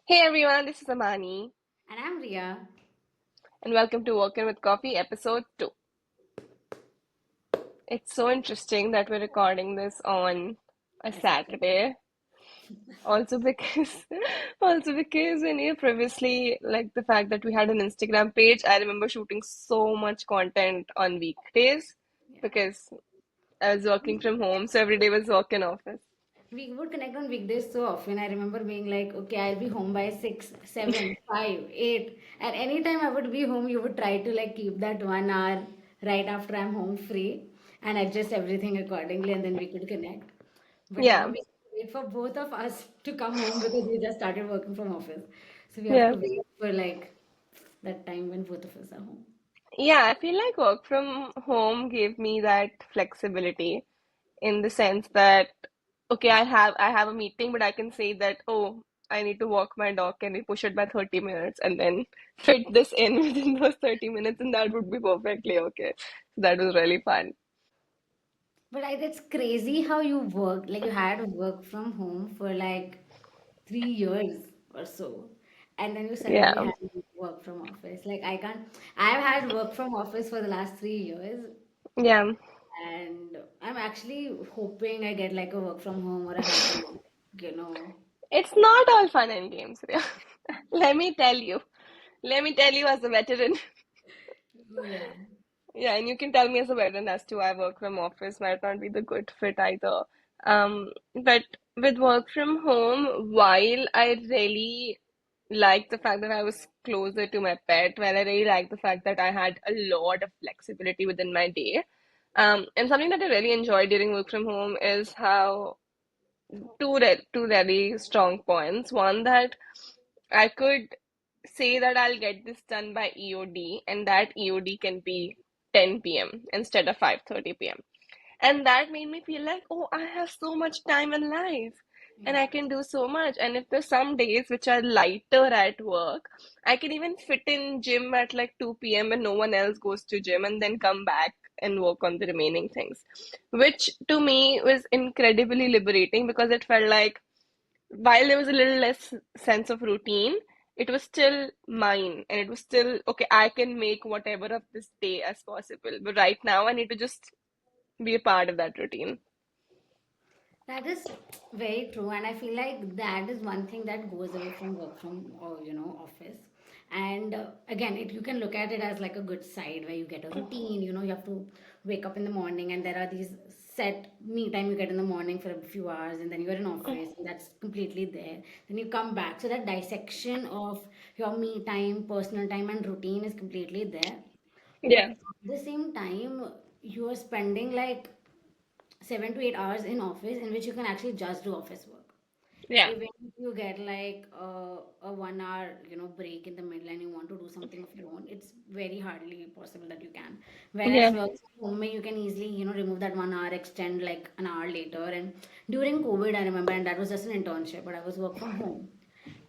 Hey everyone, this is Amani, And I'm Ria. and welcome to Working with Coffee episode 2. It's so interesting that we're recording this on a On a Saturday. Saturday. Also because also because when you previously like the fact that we had an Instagram page, I remember shooting so much content on weekdays Yeah. because I was working from home, so every day was work in office. We would connect on weekdays so often. I remember being like, okay, I'll be home by 6, 7, 5, 8. And anytime I would be home, you would try to like keep that 1 hour right after I'm home free and adjust everything accordingly and then we could connect. But now Yeah, we have to wait for both of us to come home because we just started working from office. So we have yeah. to wait for like that time when both of us are home. Yeah, I feel like work from home gave me that flexibility in the sense that okay, I have a meeting, but I can say that oh, I need to walk my dog. Can we push it by 30 minutes and then fit this in within those 30 minutes, and that would be perfectly okay. So that was really fun. But it's crazy how you work, like you had work from home for like 3 years or so, and then you suddenly Yeah, had work from office. Like I can't, I've had work from office for the last 3 years, yeah. and I'm actually hoping I get like a work from home or a hybrid, you know. It's not all fun and games. Riya. Let me tell you. Let me tell you as a veteran. Oh yeah. Yeah, and you can tell me as a veteran as to why work from office might not be the good fit either. But with work from home, while I really like the fact that I was closer to my pet, while I really like the fact that I had a lot of flexibility within my day, and something that I really enjoy during work from home is how two really strong points. One that I could say that I'll get this done by EOD, and that EOD can be 10 p.m. instead of 5:30 p.m. And that made me feel like, oh, I have so much time in life and I Yeah. can do so much. And if there's some days which are lighter at work, I can even fit in gym at like 2 p.m. when no one else goes to gym and then come back and work on the remaining things, which to me was incredibly liberating because it felt like while there was a little less sense of routine, it was still mine and it was still okay, I can make whatever of this day as possible. But right now, I need to just be a part of that routine. That is very true, and I feel like that is one thing that goes away from work from or office. And again, you can look at it as like a good side where you get a routine. You have to wake up in the morning, and there are these set me time you get in the morning for a few hours, and then you're in office, and that's completely there. Then you come back, so that dissection of your me time, personal time, and routine is completely there. But Yeah, at the same time, you are spending like 7 to 8 hours in office in which you can actually just do office work. yeah, Even if you get like a 1 hour, break in the middle and you want to do something of your own, it's very hardly possible that you can. Whereas yeah, work from home, you can easily, remove that 1 hour, extend like an hour later. And during COVID, I remember, and that was just an internship, but I was work from home.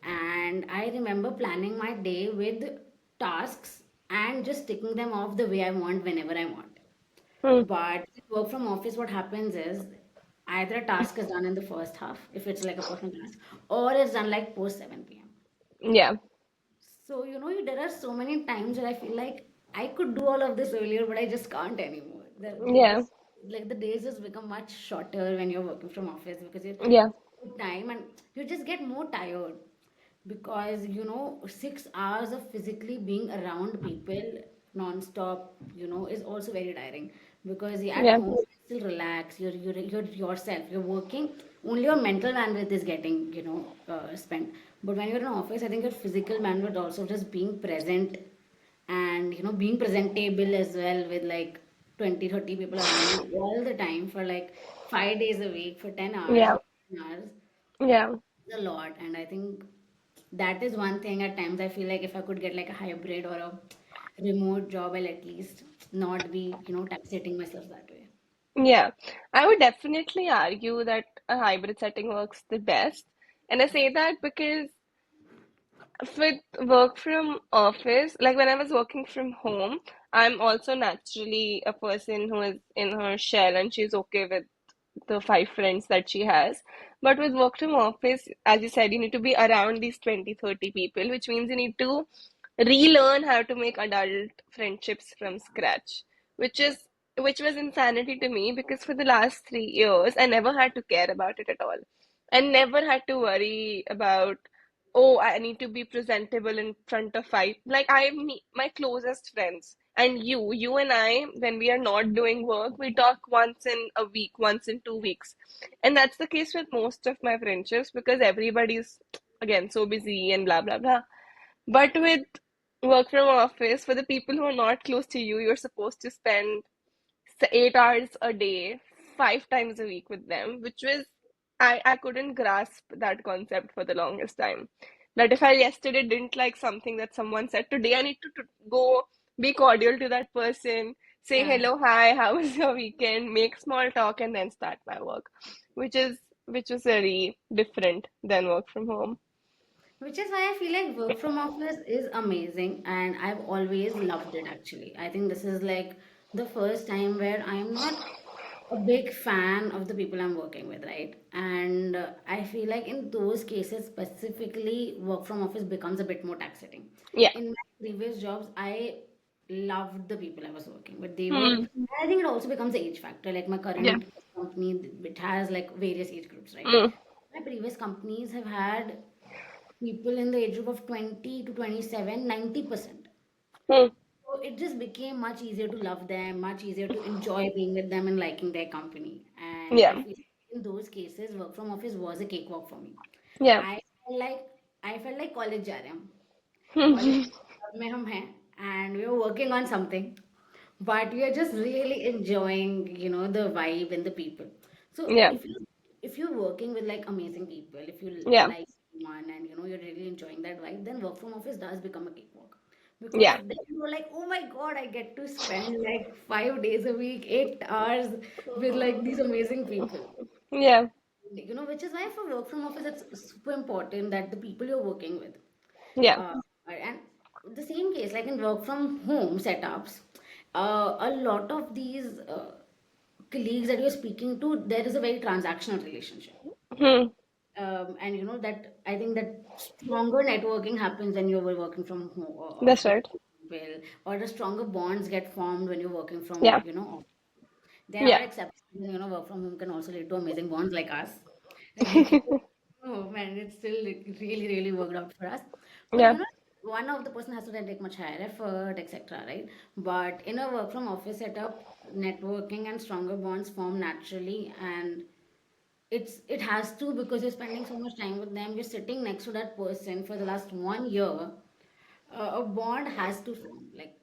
And I remember planning my day with tasks and just ticking them off the way I want whenever I want. mm, But with work from office, what happens is either a task is done in the first half, if it's like a personal task, or it's done like post 7 p.m. yeah, So, there are so many times that I feel like I could do all of this earlier, but I just can't anymore. yeah, Like the days just become much shorter when you're working from office because you yeah, time and you just get more tired because 6 hours of physically being around people non-stop is also very tiring because you're at yeah, home you still relax you're yourself you're working only your mental bandwidth is getting spent but when you're in office I think your physical bandwidth also just being present and being presentable as well with like 20, 30 people around you all the time for like 5 days a week for 10 hours yeah, or 10 hours yeah, is a lot. And I think that is one thing at times I feel like if I could get like a hybrid or a remote job, I'll at least not be, taxating myself that way. yeah. I would definitely argue that a hybrid setting works the best. And I say that because with work from office, like when I was working from home, I'm also naturally a person who is in her shell and she's okay with the five friends that she has. But with work from office, as you said, you need to be around these 20, 30 people, which means you need to relearn how to make adult friendships from scratch, which is which was insanity to me because for the last 3 years I never had to care about it at all. I never had to worry about, oh, I need to be presentable in front of five. Like my closest friends and you and I, when we are not doing work, we talk once in a week, once in 2 weeks. And that's the case with most of my friendships because everybody's again so busy and blah blah blah. But with work from office, for the people who are not close to you, you're supposed to spend 8 hours a day, 5 times a week with them, which was I couldn't grasp that concept for the longest time. That if I yesterday didn't like something that someone said, today I need to go be cordial to that person, say Yeah. hello, hi, how was your weekend, make small talk, and then start my work, which is which was very different than work from home. Which is why I feel like work from office is amazing and I've always loved it actually. I think this is like the first time where I'm not a big fan of the people I'm working with, right? And I feel like in those cases specifically, work from office becomes a bit more taxing. Yeah. In my previous jobs, I loved the people I was working with. They were, Hmm. I think it also becomes the age factor. Like my Yeah. current company, it has like various age groups, right? Hmm. My previous companies have had people in the age group of 20 to 27, 90%. Hmm. So it just became much easier to love them, much easier to enjoy being with them and liking their company. And I Yeah. feel in those cases, work from office was a cakewalk for me. Yeah. I felt like I felt like college जा रहे हैं हम. College Hmm. में हम हैं and we are working on something, but we are just really enjoying, the vibe and the people. So Yeah. if you're working with like amazing people, if you Yeah. like someone and you're really enjoying that vibe, then work from office does become a cakewalk. Because Yeah. then you're like, oh my God, I get to spend like 5 days a week, 8 hours with like these amazing people. Yeah. Which is why for work from office, it's super important that the people you're working with. Yeah. Uh, and the same case, like in work from home setups, a lot of these colleagues that you're speaking to, there is a very transactional relationship. Hmm. And that I think that stronger networking happens when you're working from home or That's office right. people, or the stronger bonds get formed when you're working from Yeah. office. There are Yeah. exceptions, work from home can also lead to amazing bonds like us. Like, oh man, it's still like, really, really worked out for us. But Yeah. one of the person has to then take much higher effort, etc. Right? But in a work from office setup, networking and stronger bonds form naturally, and it has to because you're spending so much time with them. You're sitting next to that person for the last 1 year. A bond has to form. Like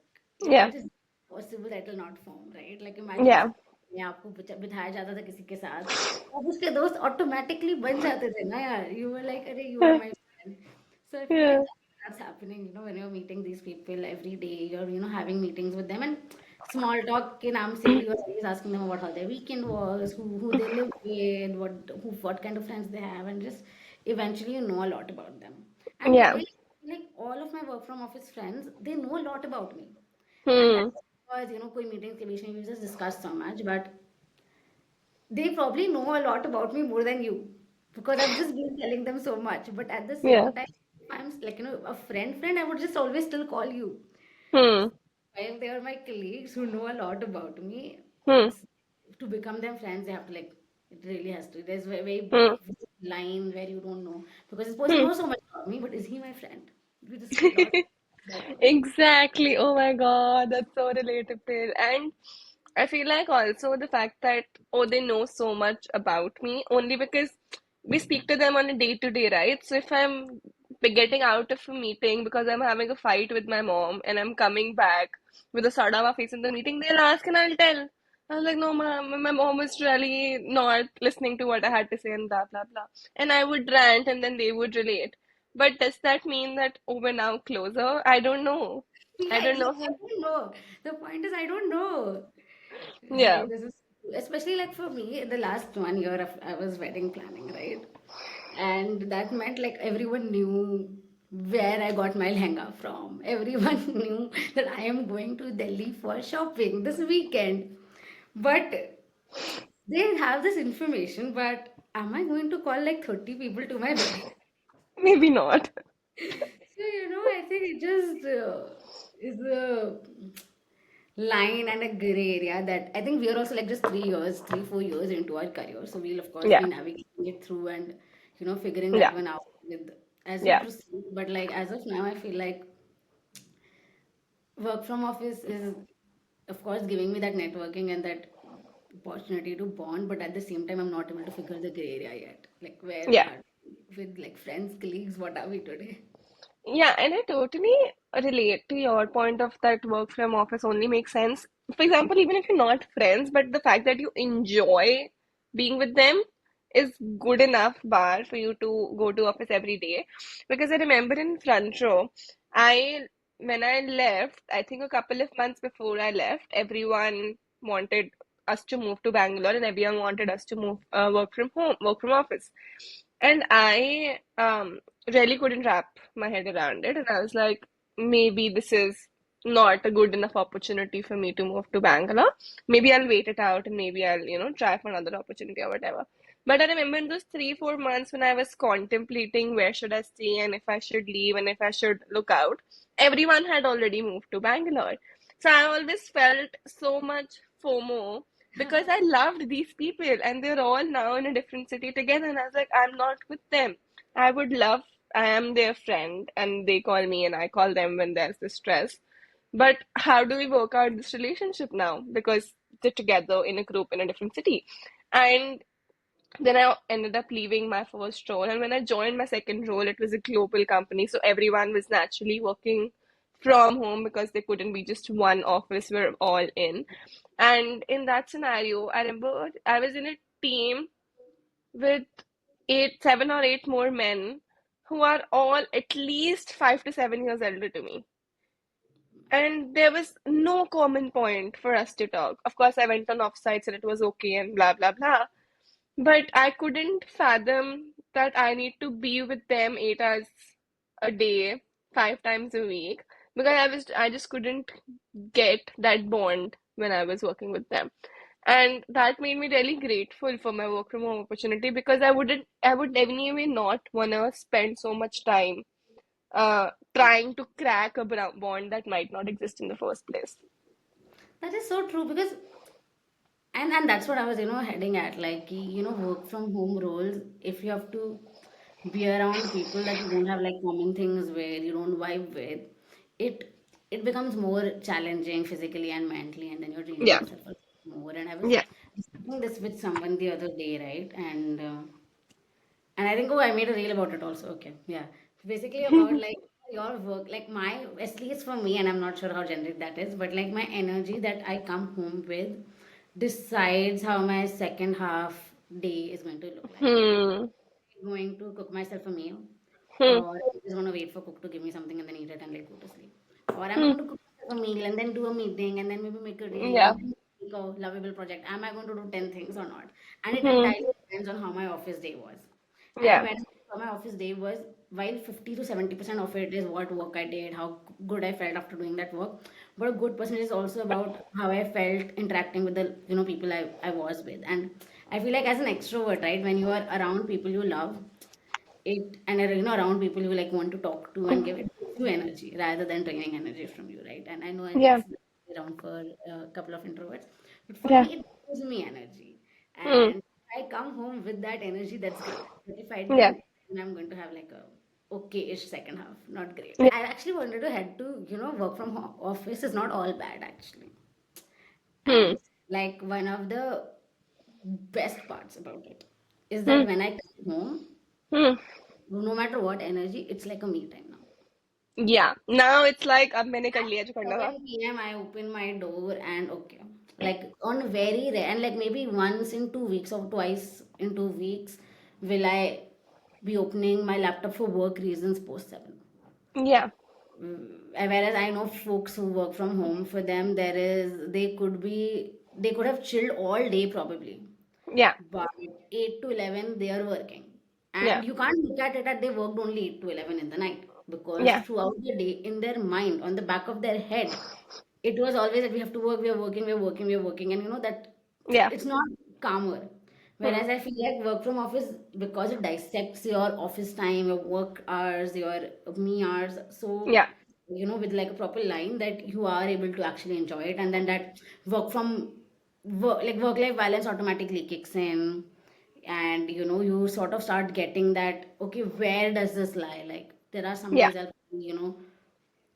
Yeah. it is possible that it will not form, right? Like imagine if Yeah. मैं आपको बिठाया जाता था किसी के साथ, अब उसके दोस्त ऑटोमेटिकली बन जाते थे ना यार. You were like, अरे you are my friend. So I feel like Yeah. that's happening, when you're meeting these people every day, you're, having meetings with them and small talk ke naam se you're always asking them about how their weekend was, who they live with, what kind of friends they have, and just eventually you know a lot about them. And Yeah. luckily, like all of my work from office friends, they know a lot about me. And Hmm. that's because, koi meetings ke beech mein we just discuss so much, but they probably know a lot about me more than you because I've just been telling them so much. But at the Yeah. same time, if I'm like, a friend, I would just always still call you. Hmm. While they are my colleagues who know a lot about me, Hmm. it's to become them friends, they have to like, it really has to. There's a very Hmm. line where you don't know because this person Hmm. knows so much about me, but is he my friend? We just lost that one. Exactly. Oh my God, that's so relatable. And I feel like also the fact that, oh, they know so much about me only because we speak to them on a day to day, right? So if I'm getting out of a meeting because I'm having a fight with my mom and I'm coming back with a sadava face in the meeting, they'll ask and I'll tell. I was like, no, mom, my mom was really not listening to what I had to say and blah, blah, blah. And I would rant and then they would relate. But does that mean that, oh, we're now closer? I don't know. I Yeah, don't know. exactly. I don't know. The point is, I don't know. Yeah. This is especially like for me, the last 1 year of I was wedding planning, right? And that meant like everyone knew where I got my lehenga from. Everyone knew that I am going to Delhi for shopping this weekend. But they have this information, but am I going to call like 30 people to my wedding? Maybe not. So, I think it just is a line and a gray area that I think we are also like just 3 years, 4 years into our career. So we'll of course Yeah, be navigating it through and figuring that yeah, one out with as we yeah, proceed. But like as of now, I feel like work from office is of course giving me that networking and that opportunity to bond, but at the same time, I'm not able to figure the gray area yet. Like where yeah. are we with like friends, colleagues? What are we today? Yeah, and I totally relate to your point of that work from office only makes sense. For example, even if you're not friends, but the fact that you enjoy being with them is good enough bar for you to go to office every day. Because I remember in front row, I when I left, I think a couple of months before I left, everyone wanted us to move to Bangalore and everyone wanted us to move work from home, work from office. And I really couldn't wrap my head around it. And I was like, maybe this is not a good enough opportunity for me to move to Bangalore. Maybe I'll wait it out and maybe I'll, try for another opportunity or whatever. But I remember in those 3, 4 months when I was contemplating where should I stay and if I should leave and if I should look out, everyone had already moved to Bangalore. So I always felt so much FOMO because I loved these people and they're all now in a different city together. And I was like, I'm not with them. I would love, I am their friend and they call me and I call them when there's the stress. But how do we work out this relationship now? Because they're together in a group in a different city. And then I ended up leaving my first role. And when I joined my second role, it was a global company. So everyone was naturally working from home because there couldn't be just one office we're all in. And in that scenario, I remember I was in a team with 7 or 8 more men who are all at least 5 to 7 years older to me. And there was no common point for us to talk. Of course, I went on offsites and it was okay and blah, blah, blah. But I couldn't fathom that I need to be with them 8 hours a day, 5 times a week, because I just couldn't get that bond when I was working with them. And that made me really grateful for my work from home opportunity because I would anyway not wanna spend so much time trying to crack a bond that might not exist in the first place. That is so true because and that's what I was heading at, like work from home roles, if you have to be around people that you don't have like common things with, you don't vibe with, it it becomes more challenging physically and mentally, and then you're draining Yeah, yourself a lot more. And I was yeah. discussing this with someone the other day, right? And I think, oh, I made a reel about it also. Okay, yeah. Basically about like your work, like my, at least for me, and I'm not sure how generic that is, but like my energy that I come home with decides how my second half day is going to look like. Hmm. Going to cook myself a meal, Hmm. or I'm just going to wait for cook to give me something and then eat it and like go to sleep. Or am I Hmm. going to cook myself a meal and then do a meeting and then maybe make a reel Yeah. and then make a lovable project? Am I going to do 10 things or not? And it Hmm. entirely depends on how my office day was. And Yeah. when how my office day was, while 50 to 70% of it is what work I did, how good I felt after doing that work, but a good percentage is also about how I felt interacting with the people I was with. And I feel like as an extrovert, right, when you are around people you love, it and around people you like want to talk to and give, it gives you energy rather than draining energy from you, right? And I know Yeah. it's around for a couple of introverts, but for Yeah. me it gives me energy. Hmm. And if I come home with that energy, that's great. But if I Yeah. don't, then I'm going to have like a okay-ish second half, not great. Yeah. I actually wanted to head to work from office is not all bad actually. Hmm. And like one of the best parts about it is that Hmm. when I come home, Hmm. no matter what energy, it's like a me time now. Yeah. Now it's like अब मैंने कर लिया जो At करना था. 7 p.m. I open my door and okay, like on very rare and like maybe once in 2 weeks or twice in 2 weeks will I be opening my laptop for work reasons post 7. Yeah. Whereas I know folks who work from home, for them they could have chilled all day probably, Yeah. but 8 to 11 they are working. Yeah. And you can't look at it that they worked only 8 to 11 in the night, because Yeah. throughout the day, in their mind, on the back of their head, it was always that we have to work, we are working, we are working, we are working. And that Yeah. it's not. calmer. Hmm. Whereas I feel like work from office, because it dissects your office time, your work hours, your me hours, so Yeah. with like a proper line that you are able to actually enjoy it, and then that work from work life balance automatically kicks in, and you sort of start getting that, okay, where does this lie? Like there are some Yeah. days I'll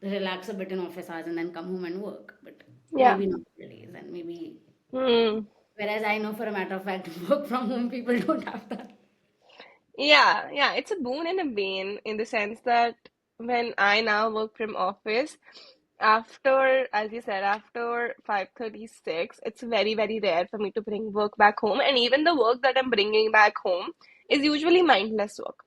relax a bit in office hours and then come home and work, but Yeah. maybe not all days, and maybe. Hmm. Whereas I know for a matter of fact, work from home people don't have that. Yeah, yeah, it's a boon and a bane in the sense that when I now work from office, after, as you said, after 5:36, it's very, very rare for me to bring work back home. And even the work that I'm bringing back home is usually mindless work.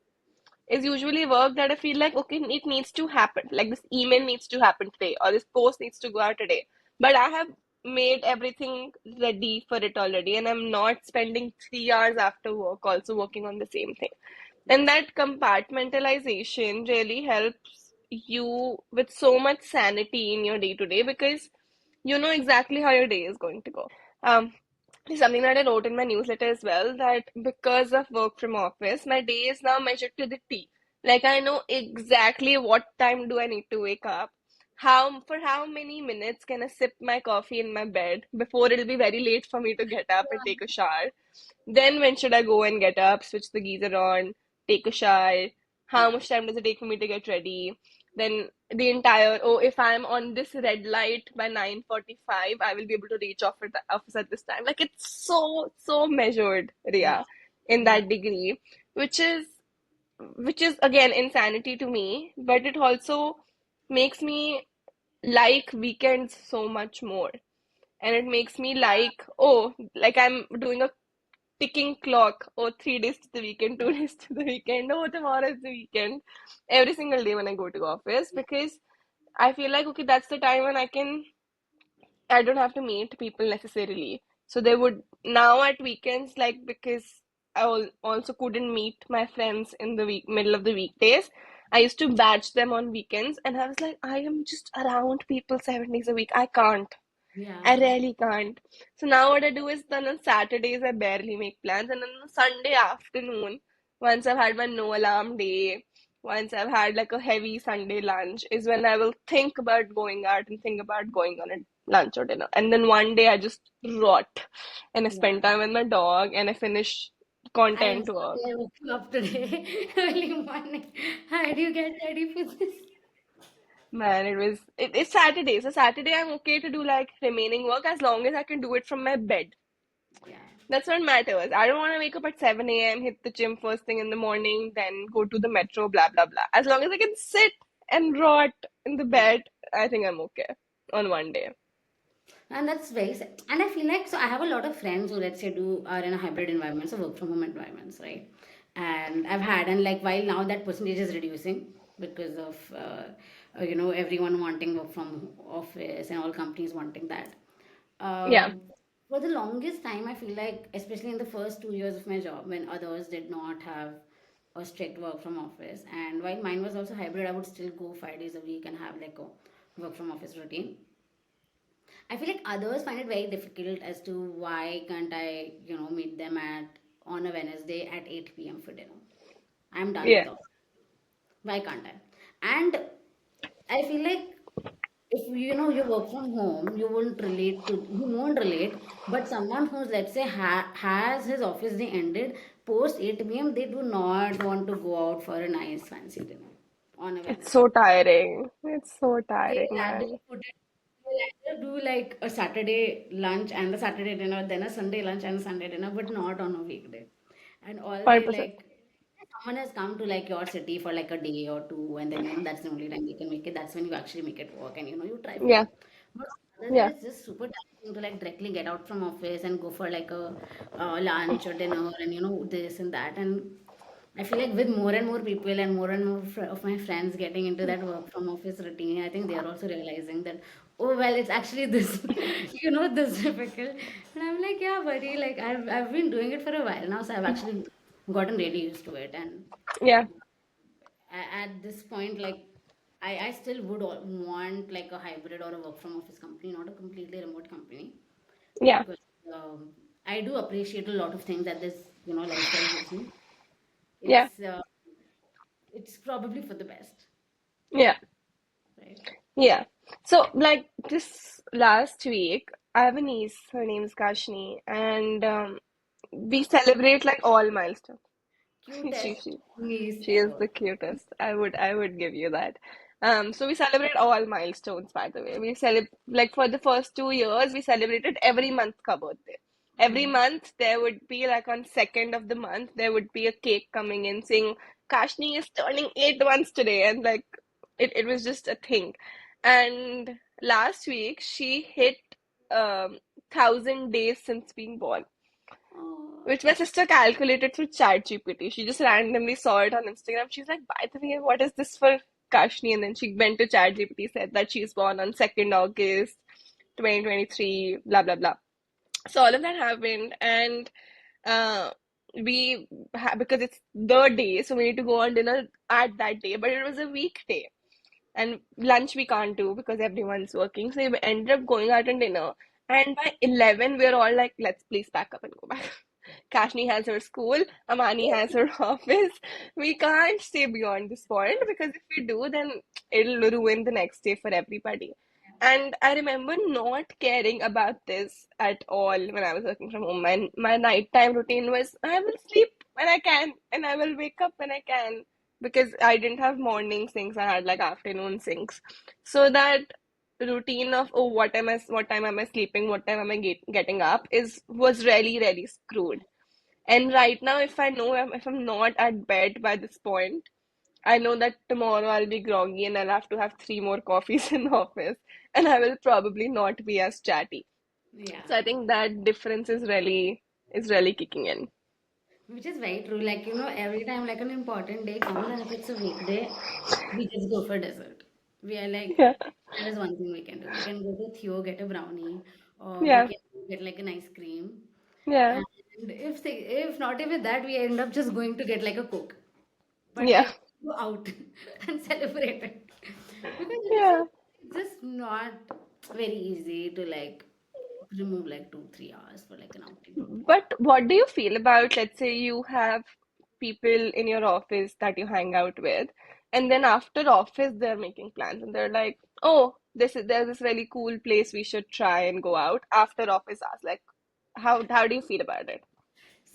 Is usually work that I feel like, okay, it needs to happen. Like this email needs to happen today, or this post needs to go out today. But I have made everything ready for it already, and I'm not spending 3 hours after work also working on the same thing. And Yes. that compartmentalization really helps you with so much sanity in your day to day because you know exactly how your day is going to go. Um, it's something that I wrote in my newsletter as well that because of work from office, my day is now measured to the T. Like I know exactly what time do I need to wake up, how many minutes can I sip my coffee in my bed before it'll be very late for me to get up and take a shower. Then when should I go and get up, switch the geyser on, take a shower? How Yeah. much time does it take for me to get ready? Then the entire, oh, if I'm on this red light by 9:45, I will be able to reach off at the office at this time. Like it's so measured, Yeah. Ria, in Yeah. that degree, which is which is again insanity to me, but it also makes me like weekends so much more. And it makes me like, oh, like I'm doing a ticking clock. Oh, 3 days to the weekend, 2 days to the weekend. Oh, tomorrow is the weekend. Every single day when I go to office Yeah. because I feel like okay, that's the time when I don't have to meet people necessarily. So they would now at weekends, like because also couldn't meet my friends in the middle of the weekdays. I used to batch them on weekends, and I was like, I am just around people 7 days a week. I can't. I Yeah. really can't. So now what I do is then on Saturdays I barely make plans, and then on Sunday afternoon, once I've had my no alarm day, once I've had like a heavy Sunday lunch, is when I will think about going out and think about going on a lunch or dinner. And then one day I just rot and I Yeah. spend time with my dog and I finish I am content work. sorry I woke you up today early morning. How do you get ready for this? Man, it's Saturday. So Saturday I'm okay to do like remaining work as long as I can do it from my bed. Yeah. That's what matters. I don't want to wake up at 7 a.m., hit the gym first thing in the morning, then go to the metro, blah, blah, blah. As long as I can sit and rot in the Yeah. bed, I think I'm okay on one day. And that's and I feel like, so I have a lot of friends who, let's say, are in a hybrid environment, so work from home environments, right? And and like, while now that percentage is reducing because of, everyone wanting work from office and all companies wanting that. Yeah, For the longest time, I feel like, especially in the first 2 years of my job, when others did not have a strict work from office, and while mine was also hybrid, I would still go 5 days a week and have like a work from office routine. I feel like others find it very difficult as to why can't I, meet them on a Wednesday at 8 p.m. for dinner. I'm done yeah. with all. Why can't I? And I feel like, if you work from home, you won't relate, but someone who's, let's say, has his office day ended post 8 p.m., they do not want to go out for a nice fancy dinner on a It's Wednesday. so tiring. It's so They tiring, rather man. put it, they rather do like a Saturday lunch and a Saturday dinner, then a Sunday lunch and a Sunday dinner, but not on a weekday. And all they 100%. like, someone has come to like your city for like a day or two, and then that's the only time you can make it. That's when you actually make it work, and you try for Yeah, it. But other than, yeah, it's just super tiring to like directly get out from office and go for like a lunch or dinner, and this and that. And I feel like with more and more people and more of my friends getting into that work from office routine, I think they are also realizing that, oh well, it's actually this, this difficult. And I'm like, yeah, buddy, like I've been doing it for a while now, so I've actually gotten really used to it. And yeah, at this point, like, I still would want like a hybrid or a work from office company, not a completely remote company, yeah, because um, I do appreciate a lot of things that this, lifestyle gives me. Yeah, It's it's probably for the best, yeah, right? yeah. So, like this last week, I have a niece. Her name's Kashni, and we celebrate like all milestones. She Cutest she niece She is ever. the cutest. I would give you that. So we celebrate all milestones, by the way. We celebrate like for the first 2 years, we celebrated every month ka birthday. Every Mm. month there would be like on second of the month there would be a cake coming in saying Kashni is turning 8 months today, and like it was just a thing. And last week she hit 1,000 days since being born, Oh, which my sister calculated through ChatGPT. She just randomly saw it on Instagram. She's like, by the way, what is this for Kashni? And then she went to ChatGPT, said that she's born on 2nd August 2023, blah, blah, blah. So all of that happened. And uh, because it's the day, so we need to go on dinner at that day. But it was a weekday. And lunch we can't do because everyone's working. So we ended up going out and dinner. And by 11, we're all like, let's please pack up and go back. Kashni has her school, Amani has her office. We can't stay beyond this point because if we do, then it'll ruin the next day for everybody. And I remember not caring about this at all when I was working from home. My nighttime routine was I will sleep when I can and I will wake up when I can because I didn't have morning sinks, I had like afternoon sinks. So that routine of oh what time am I sleeping, what time am I getting up is was really screwed. And right now, if I know if I'm not at bed by this point, I know that tomorrow I'll be groggy and I'll have to have 3 more coffees in office, and I will probably not be as chatty. yeah. So I think that difference is really kicking in. Which is very true. Like, every time like an important day comes and if it's a weekday, we just go for dessert. We are like, Yeah, there is one thing we can do. We can go to Theo, get a brownie, or we yeah, can get like an ice cream. yeah, And if not even that, we end up just going to get like a Coke. But yeah, like go out and celebrate it. Because yeah. it's just not very easy to like remove like 2, 3 hours for like an outing. But what do you feel about, let's say you have people in your office that you hang out with, and then after office they're making plans and they're like, oh, there's this really cool place we should try and go out after office hours. Like, how do you feel about it?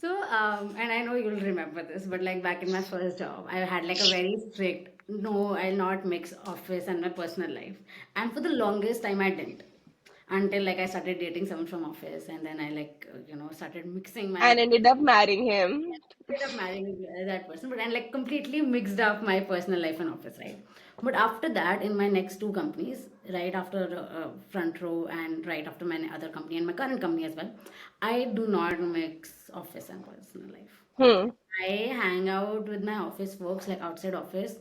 So, and I know you'll remember this, but like back in my first job, I had like a very strict, no, I'll not mix office and my personal life. And for the longest time, I didn't. Until like I started dating someone from office, and then I like, started mixing And my ended up marrying him. ended up marrying that person, but I like completely mixed up my personal life and office, right? But after that, in my next two companies, right after Front Row and right after my other company and my current company as well, I do not mix office and personal life. Hmm. I hang out with my office folks, like outside office,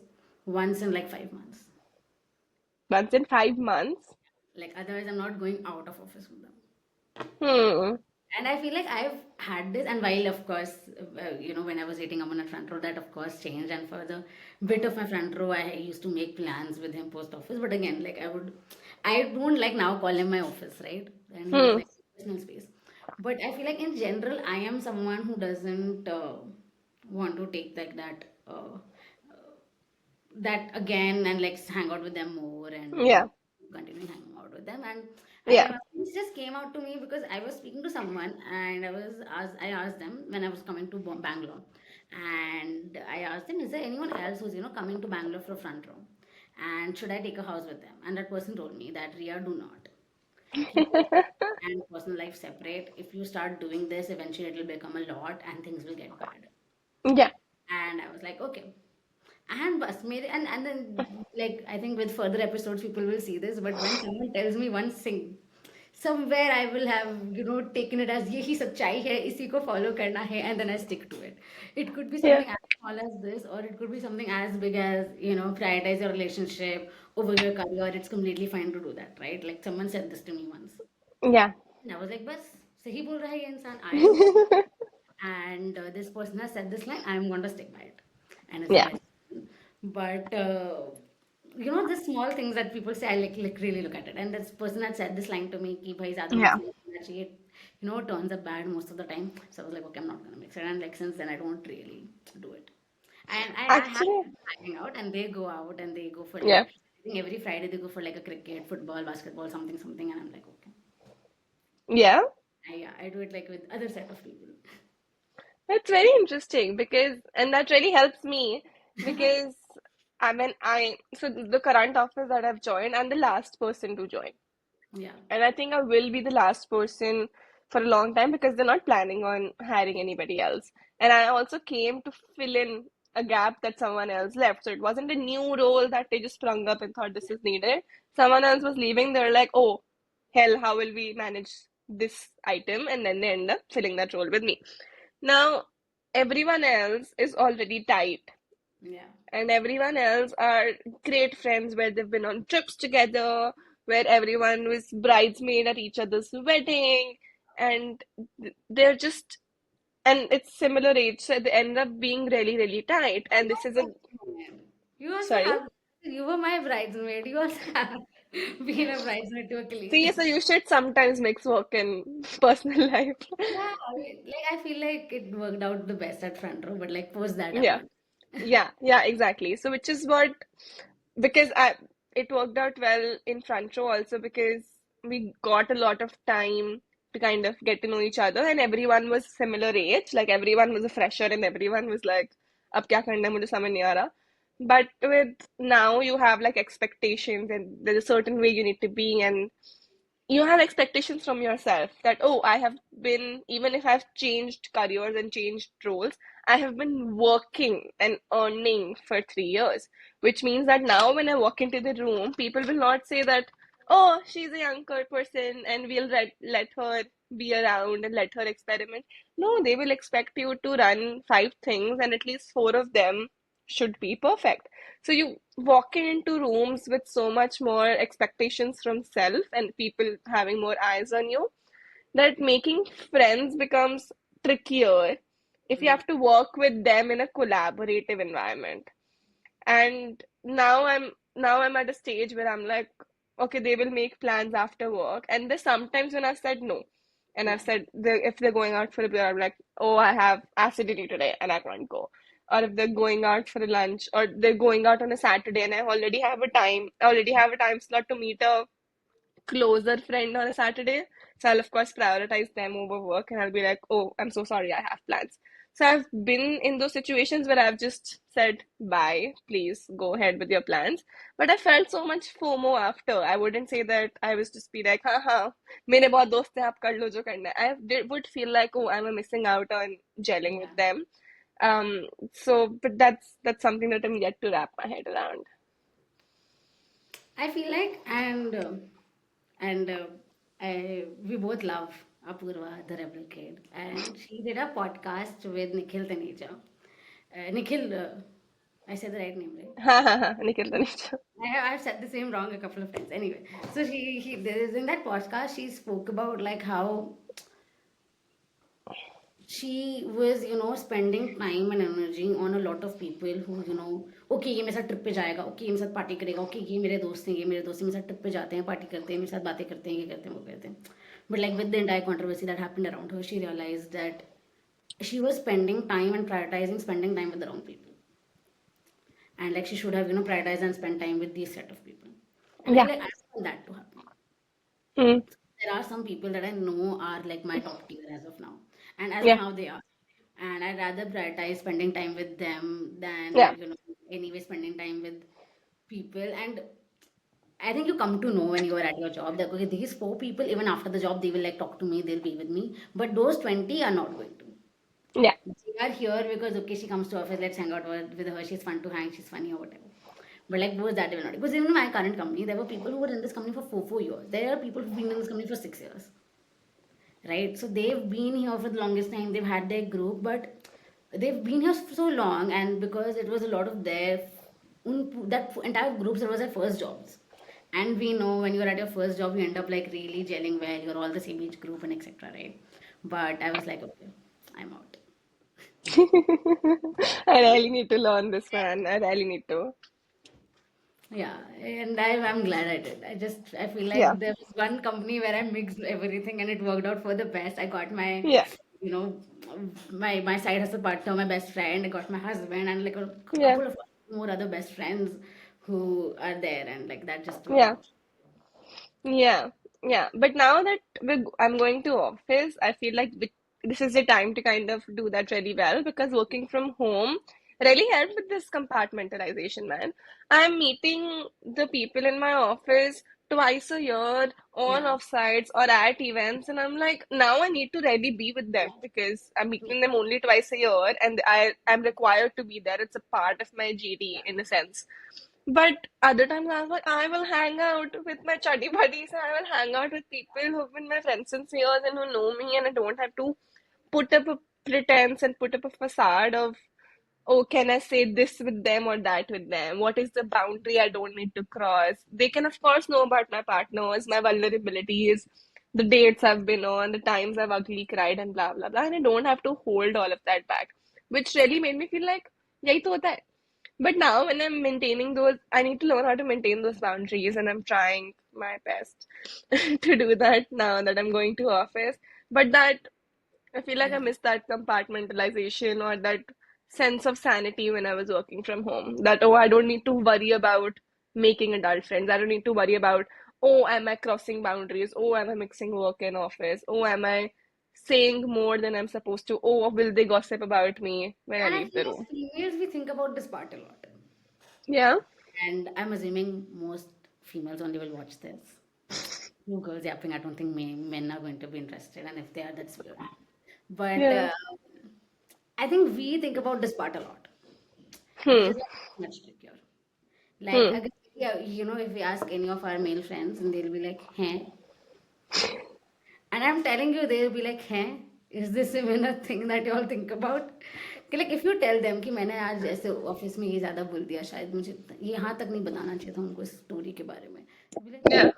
once in like 5 months. Once in 5 months. Like otherwise, I'm not going out of office with them. Hmm. And I feel like I've had this, and while of course, when I was dating Aman at front row, that of course changed. And for the bit of my front row, I used to make plans with him post office. But again, like I don't like now call him my office, right? And he was Hmm. like personal space. But I feel like in general, I am someone who doesn't want to take like that again and like hang out with them more and Yeah. continue hanging out with them. And I Yeah. remember this just came out to me because I was speaking to someone and I asked them when I was coming to Bangalore, and I asked them, is there anyone else who's coming to Bangalore for front row, and should I take a house with them? And that person told me that, Ria, do not keep your and personal life separate. If you start doing this, eventually it will become a lot and things will get bad. Yeah. And I was like, okay. And bus made and then like I think with further episodes people will see this, but when someone tells me one thing, somewhere I will have taken it as yehi सच्चाई है इसी को follow करना है, and then I stick to it. It could be Yeah. something as small as this, or it could be something as big as prioritize your relationship over your career. It's completely fine to do that, right? Like someone said this to me once, Yeah. and I was like, बस सही बोल रहा है ये इंसान. I am and this person has said this line, I'm going to stick by it, and it's the Yeah. best one. But the small things that people say, I like really look at it. And this person had said this line to me कि भाई ज़्यादा Yeah. mix नहीं करना चाहिए. turns up bad most of the time. So I was like, okay, I'm not gonna mix it. And like since then, I don't really do it. And I have Actually, friends hanging out, and they go out and they go for yeah. like I think every Friday they go for like a cricket, football, basketball, something, something, and I'm like, okay, Yeah. yeah, I do it like with other set of people. That's very interesting because, and that really helps me because so the current office that I've joined, I'm the last person to join. Yeah, And I think I will be the last person for a long time because they're not planning on hiring anybody else. And I also came to fill in a gap that someone else left. So it wasn't a new role that they just sprung up and thought this is needed. Someone else was leaving. They're like, oh, hell, how will we manage this item? And then they end up filling that role with me. Now, everyone else is already tight, yeah. and everyone else are great friends where they've been on trips together, where everyone was bridesmaid at each other's wedding, and they're just, and it's similar age, so they end up being really, really tight. And this is a, You also sorry. have, you were my bridesmaid. You also have been a bridesmaid to a See, colleague. so you should sometimes mix work and personal life. Yeah, like I feel like it worked out the best at front row, but like post that Yeah. happened. Yeah, exactly. So which is what, because I, it worked out well in front row also because we got a lot of time to kind of get to know each other, and everyone was similar age, like everyone was a fresher and everyone was like अब क्या करना है मुझे समझ नहीं आ रहा. But with now you have like expectations and there's a certain way you need to be, and you have expectations from yourself that, oh, I have been, even if I've changed careers and changed roles, I have been working and earning for 3 years, which means that now when I walk into the room, people will not say that, oh, she's a younger person and we'll let her be around and let her experiment. No, they will expect you to run 5 things and at least 4 of them should be perfect. So you walking into rooms with so much more expectations from self and people having more eyes on you, that making friends becomes trickier if you Yeah, have to work with them in a collaborative environment. And now I'm at a stage where I'm like, okay, they will make plans after work, and there's sometimes when I've said no, and I've yeah, said if they're going out for a beer, I'm like, oh, I have acidity today and I can't go. Or if they're going out for a lunch, or they're going out on a Saturday and I already have a time slot to meet a closer friend on a Saturday. So I'll of course prioritize them over work, and I'll be like, oh, I'm so sorry, I have plans. So I've been in those situations where I've just said, bye, please go ahead with your plans. But I felt so much FOMO after. I wouldn't say that I was just be like, हाँ मेरे बहुत दोस्त हैं आप कर लो जो करना है. Would feel like, oh, I'm missing out on gelling yeah. with them. But that's something that I'm yet to wrap my head around. I feel like, and we both love Apurva, the rebel kid, and she did a podcast with Nikhil Taneja. Nikhil, I said the right name, right? हाँ हाँ हाँ Nikhil तनीजा. I've said the same wrong a couple of times. Anyway, so there is in that podcast, she spoke about like how she was, spending time and energy on a lot of people who, okay, ये मेरे साथ trip पे जाएगा, okay ये मेरे साथ party करेगा, okay ये मेरे दोस्त हैं, ये मेरे दोस्त हैं, मेरे साथ ट्रिप पे जाते हैं, पार्टी करते हैं, मेरे साथ बातें करते हैं, ये करते हैं, वो करते हैं. But like with the entire controversy that happened around her, she realized that she was spending time and prioritizing spending time with the wrong people. And like she should have, prioritized and spent time with these set of people. And I feel Yeah. like I want that to happen. Mm. There are some people that I know are like my top tier as of now, and as of Yeah. now they are. And I'd rather prioritize spending time with them than Yeah. anyway spending time with people. And I think you come to know when you are at your job that okay, these 4 people even after the job they will like talk to me, they'll be with me, but those 20 are not going to. Yeah. They are here because okay, she comes to office, let's hang out with her. She's fun to hang, she's funny or whatever. But like, was that even not? Because even in my current company, there were people who were in this company for 4 years. There are people who've been in this company for 6 years, right? So they've been here for the longest time. They've had their group, but they've been here for so long, and because it was a lot of that entire groups, it was their first jobs. And we know when you're at your first job, you end up like really gelling well. You're all the same age group and etc. Right? But I was like, okay, I'm out. I really need to learn this, man. I really need to. Yeah, and I'm glad I did. I feel Yeah, like there was one company where I mixed everything and it worked out for the best. I got my, yeah, you know, my side hustle partner, my best friend. I got my husband and like a yeah, couple of more other best friends who are there, and like that just worked yeah. out. Yeah, yeah. But now that I'm going to office, I feel like this is the time to kind of do that really well because working from home really helped with this compartmentalization, man. I'm meeting the people in my office twice a year on Yeah. offsites or at events, and I'm like, now I need to really be with them because I'm meeting them only twice a year, and I'm required to be there. It's a part of my GD in a sense. But other times I was like, I will hang out with my chuddy buddies and I will hang out with people who've been my friends since years and who know me, and I don't have to put up a pretense and put up a facade of, oh, can I say this with them or that with them? What is the boundary I don't need to cross? They can, of course, know about my partners, my vulnerabilities, the dates I've been on, the times I've ugly cried, and blah, blah, blah. And I don't have to hold all of that back, which really made me feel like, yahi to hota hai. But now, when I'm maintaining those, I need to learn how to maintain those boundaries, and I'm trying my best to do that now that I'm going to office. But that I feel like I Yeah. missed that compartmentalization or that sense of sanity when I was working from home. That, oh, I don't need to worry about making adult friends. I don't need to worry about, oh, am I crossing boundaries? Oh, am I mixing work and office? Oh, am I saying more than I'm supposed to? Oh, will they gossip about me when I And I leave the feel room? as females, we think about this part a lot. Yeah. And I'm assuming most females only will watch this. You girls yapping, I don't think men are going to be interested. And if they are, that's weird. But Yeah. I think we think about this part a lot, which Hmm. is much trickier. Like, Hmm. again, yeah, if we ask any of our male friends, and they'll be like, hey. And I'm telling you, they'll be like, hey, is this even a thing that you all think about? कि like, if you tell them कि मैंने आज ऐसे office में ये ज़्यादा बोल दिया शायद मुझे ये यहाँ तक नहीं बताना चाहिए था उनको इस स्टोरी के बारे में. They'll be like, Yeah.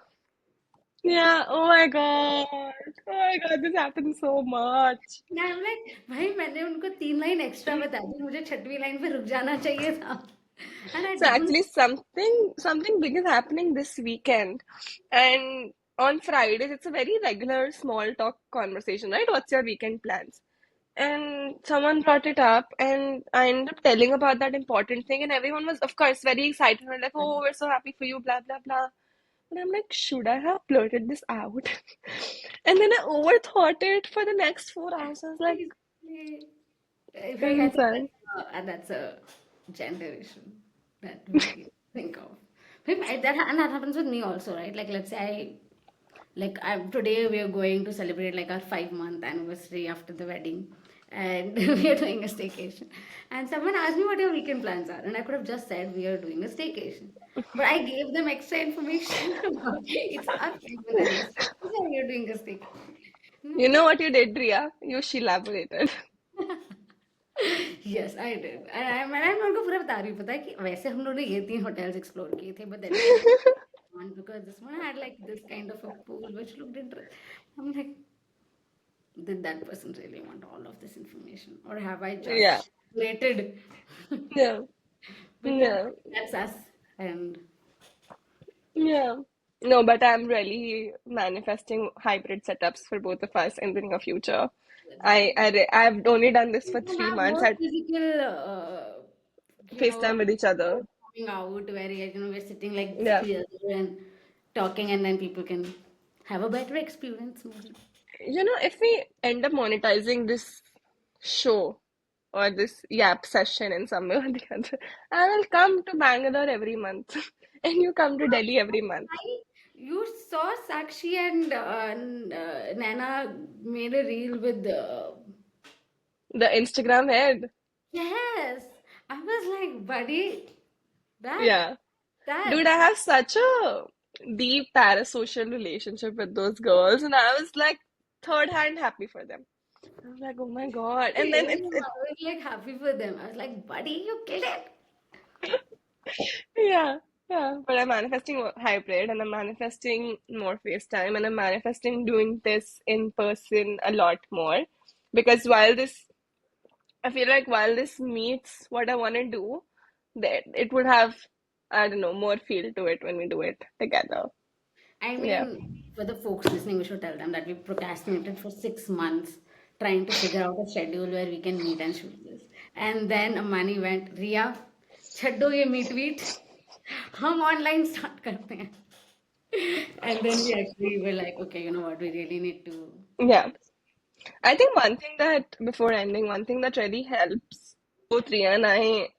Yeah. Oh my God. Oh my God. This happens so much. मैं I'm like, भाई मैंने उनको 3 लाइन एक्स्ट्रा बता दी मुझे छठवीं लाइन पे रुक जाना चाहिए था. And I So don't. actually, something big is happening this weekend, and on Fridays it's a very regular small talk conversation, right? What's your weekend plans? And someone brought it up, and I ended up telling about that important thing, and everyone was, of course, very excited. We're like, "Oh, we're so happy for you," blah blah blah. And I'm like, should I have blurted this out? And then I overthought it for the next 4 hours. I was like, Exactly. I think insane. that's a gender issue that we think of. Maybe and that happens with me also, right? Like, let's say today we are going to celebrate like our 5 month anniversary after the wedding, and we are doing a staycation. And someone asked me what your weekend plans are, and I could have just said we are doing a staycation. But I gave them extra information about it's our 5 month anniversary. So we are doing a staycation. And I'm You know like, what you did, Ria? You Shelaborated. Yes I did मैंने उनको पूरा बता रही हूँ पता है कि वैसे हम लोगों ने ये 3 होटल्स एक्सप्लोर किए थे but then we choose one because this one had like this kind of a pool which looked interesting. I'm like, did that person really want all of this information or have I Yeah. just rated? Yeah. But yeah, Yeah. that's us. And Yeah. No, but I'm really manifesting hybrid setups for both of us in the near future. let's do it. I've only done this for We can three have months more at physical, FaceTime with each other. coming out where we're sitting like Yeah. together and talking, and then people can have a better experience maybe. You know, if we end up monetizing this show or this Yap session in some way or the other, I will come to Bangalore every month and you come to Delhi every month. You saw Sakshi and Nana made a reel with The Instagram head. yes. I was like, buddy, that Yeah. that Dude, I have such a deep parasocial relationship with those girls, and I was like third hand happy for them. I was like, oh my God. And then same. it's I was like happy for them. I was like, buddy, you killed it. yeah, yeah. But I'm manifesting hybrid, and I'm manifesting more FaceTime, and I'm manifesting doing this in person a lot more. Because I feel like while this meets what I want to do, that it would have I don't know, more feel to it when we do it together. I Yeah. mean, for the folks listening, we should tell them that we procrastinated for 6 months trying to figure out a schedule where we can meet and shoot this. And then Amani went, Riya, छड्डो ये meet weet, हम online start करते हैं. And then we actually were like, okay, you know what, we really need to Yeah. I think one thing that, before ending, one thing that really helps both Ria and I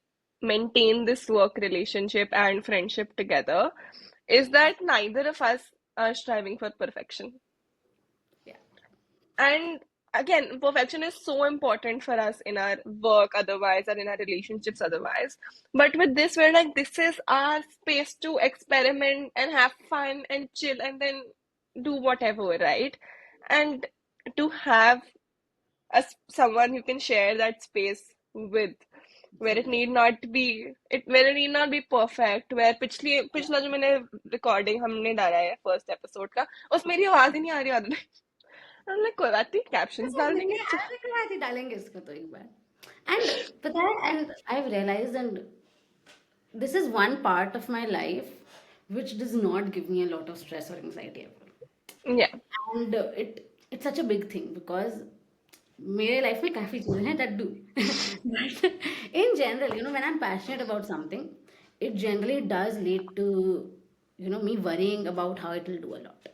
maintain this work relationship and friendship together is that neither of us are striving for perfection. yeah. And again, perfection is so important for us in our work otherwise or in our relationships otherwise. But with this, we're like, this is our space to experiment and have fun and chill and then do whatever, right? And to have as someone you can share that space with, It's where it amazing. need not be it where it need not be perfect, where पिछला जो मैंने recording हमने डाला है first episode का, उसमें मेरी आवाज ही नहीं आ रही आदमी. I'm like, कोई बात नहीं, कैप्शंस ऐसा डाल करके देंगे. ऐसे करवाती डालेंगे इसको तो एक बार एंड पता है and I realise and this is one part of my life which does not give me a lot of stress or anxiety ever. Yeah. And it's such a big thing because मेरे life में काफ़ी चीज़ें हैं that do. But in general, you know, when I'm passionate about something, it generally does lead to, you know, me worrying about how it will do a lot.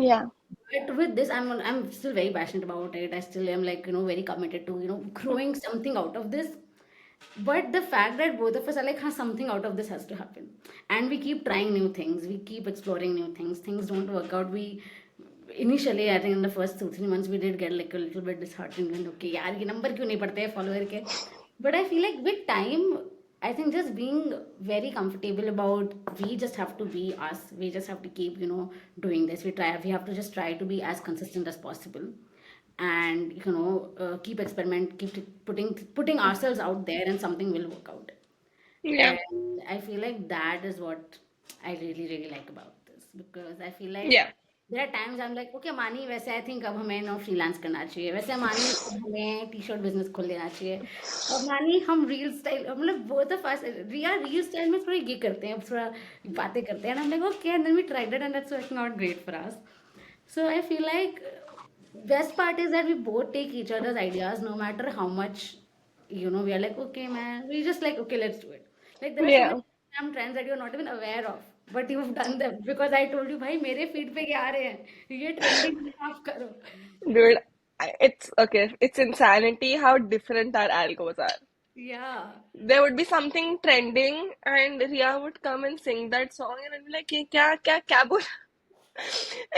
Yeah. But with this, I'm still very passionate about it. I still am like, you know, very committed to, you know, growing something out of this. But the fact that both of us are like, huh, something out of this has to happen. And we keep trying new things. We keep exploring new things. Things don't work out. We initially, I think in the first 2 3 months, we did get like a little bit disheartened when okay, यार ये number क्यों नहीं पढ़ते हैं follower के? But I feel like with time, I think just being very comfortable about we just have to be us. We just have to keep, you know, doing this. We have to just try to be as consistent as possible and you know keep experiment keep putting ourselves out there and something will work out Yeah. and I feel like that is what I really really like about this because I feel like Yeah. there are times I'm like okay मानी वैसे I think अब हमें no freelance करना चाहिए वैसे मानी अब हमें टी शर्ट बिजनेस खोल लेना चाहिए अब मानी हम रील स्टाइल मतलब both of us Riya reel style में थोड़ा ये करते हैं थोड़ा बातें करते हैं and I'm like okay and then we tried it and that's working out great for us so I feel like best part is that we both take each other's ideas no matter how much you know we are like okay man we just like okay let's do it like there are so Yeah. many Instagram trends that you're not even aware of but you've done them because I told you भाई मेरे feed पे क्या आ रहे हैं ये trending आप करो Dude, it's okay. It's insanity how different our algos are. yeah There would be something trending, and Ria would come and sing that song, and I'd be like, "ये क्या बोल?"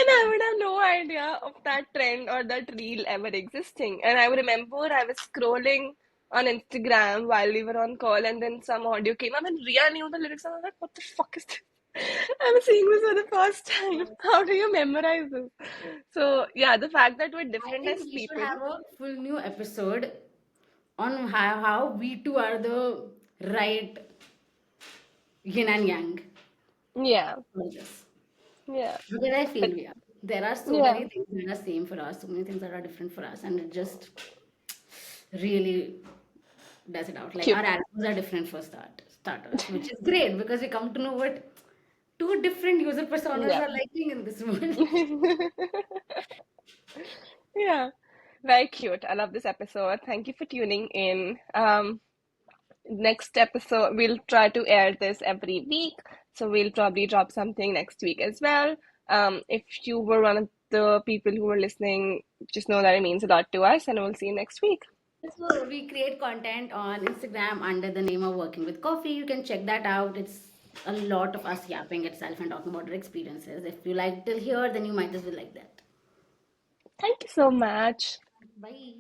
And I would have no idea of that trend or that reel ever existing. And I remember I was scrolling on Instagram while we were on call, and then some audio came up, and Ria knew the lyrics. And I was like, "What the fuck is this?" I'm seeing this for the first time. How do you memorize this? So yeah, the fact that we're I different think as we should people. have a full new episode on how we two are the right yin and yang Yeah, for this. yeah, Because I but feel we are. There are so yeah, many things that are same for us, so many things that are different for us, and it just really does it out. Like our cute. albums are different for starters, which is great because we come to know what two different user personas Yeah. are liking in this world. Yeah, very cute. I love this episode. Thank you for tuning in. Next episode, we'll try to air this every week. So we'll probably drop something next week as well. If you were one of the people who were listening, just know that it means a lot to us, and we'll see you next week. So we create content on Instagram under the name of Working with Coffee. You can check that out. It's a lot of us yapping itself and talking about our experiences. If you like till here, then you might as well like that. Thank you so much. Bye.